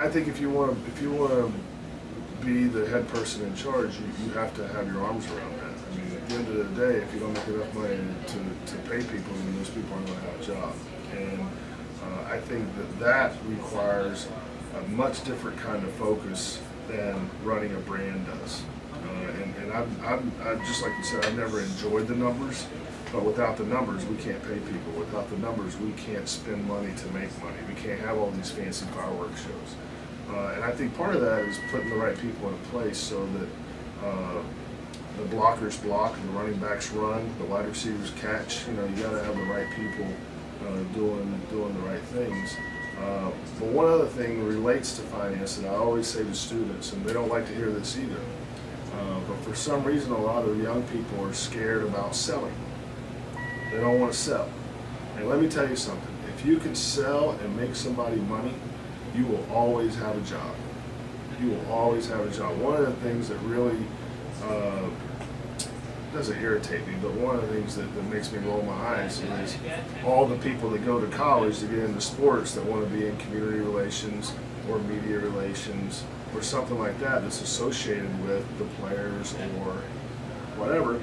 I think if you want to be the head person in charge, you have to have your arms around that. I mean, at the end of the day, if you don't make enough money to pay people, then those people aren't going to have a job. And I think that requires a much different kind of focus than running a brand does. And I'm just like you said, I've never enjoyed the numbers, but without the numbers, we can't pay people. Without the numbers, we can't spend money to make money. We can't have all these fancy fireworks shows. And I think part of that is putting the right people in place so that the blockers block, the running backs run, the wide receivers catch. You know, you got to have the right people doing the right things. But one other thing relates to finance, and I always say to students, and they don't like to hear this either, but for some reason a lot of young people are scared about selling. They don't want to sell. And let me tell you something, if you can sell and make somebody money, you will always have a job. You will always have a job. One of the things that really doesn't irritate me, but one of the things that makes me roll my eyes is all the people that go to college to get into sports that want to be in community relations or media relations or something like that that's associated with the players or whatever.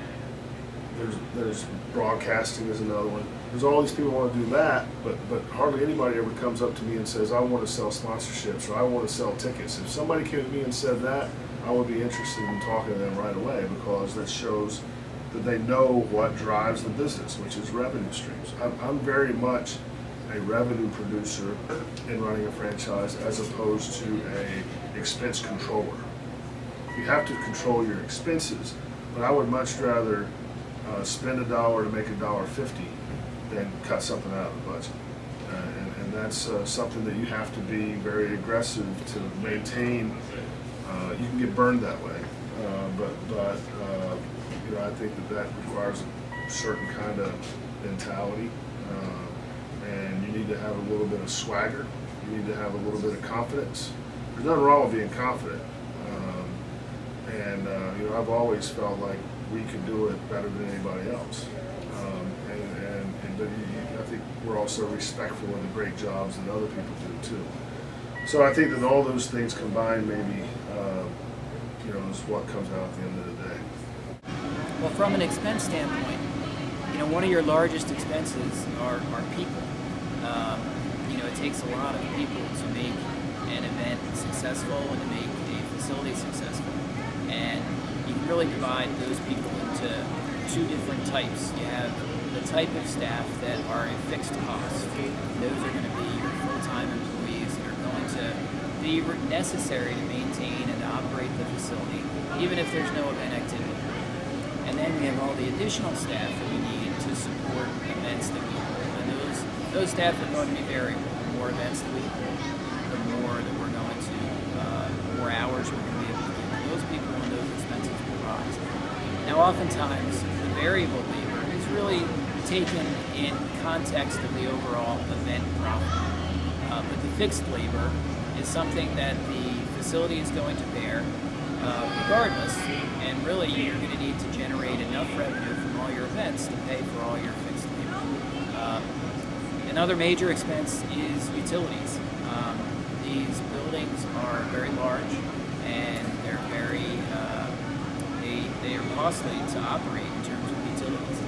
There's broadcasting is another one. There's all these people who want to do that, but hardly anybody ever comes up to me and says, I want to sell sponsorships or I want to sell tickets. If somebody came to me and said that, I would be interested in talking to them right away because that shows that they know what drives the business, which is revenue streams. I'm very much a revenue producer in running a franchise as opposed to a expense controller. You have to control your expenses, but I would much rather spend $1 to make $1.50 than cut something out of the budget. And that's something that you have to be very aggressive to maintain. You can get burned that way, but you know, I think that requires a certain kind of mentality, and you need to have a little bit of swagger. You need to have a little bit of confidence. There's nothing wrong with being confident, and you know, I've always felt like we could do it better than anybody else. But I think we're also respectful of the great jobs that other people do too. So I think that all those things combined maybe, you know, is what comes out at the end of the day. Well, from an expense standpoint, you know, one of your largest expenses are people. You know, it takes a lot of people to make an event successful and to make a facility successful. And you can really divide those people into two different types. You have the type of staff that are a fixed cost. Those are going to be your full-time employees that are going to be necessary to maintain and to operate the facility, even if there's no event activity. And then we have all the additional staff that we need to support events that we hold. And those staff are going to be variable. The more events that we hold, the more that we're going to, more hours we're going to be able to give those people, and those expenses will rise. Now, oftentimes, the variable labor is really taken in context of the overall event profit. But the fixed labor is something that the facility is going to bear regardless, and really you're going to need to generate enough revenue from all your events to pay for all your fixed labor. Another major expense is utilities. These buildings are very large and they're very they are costly to operate in terms of utilities,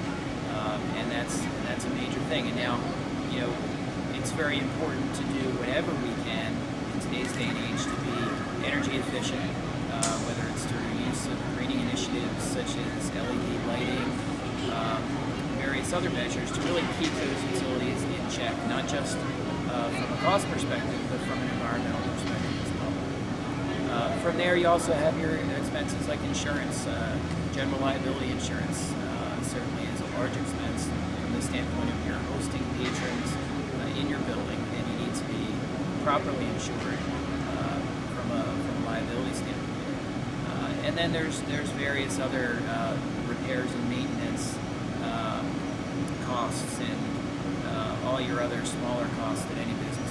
and that's a major thing. And now, you know, it's very important to do whatever we can in today's day and age to be energy efficient, whether it's through use of greening initiatives such as LED lighting, various other measures to really keep those utilities in check, not just from a cost perspective, but from an environmental perspective as well. From there, you also have your expenses like insurance. General liability insurance certainly is a large expense from the standpoint of your hosting patrons in your building, and you need to be properly insured from a liability standpoint. And then there's various other repairs and maintenance costs and all your other smaller costs that any business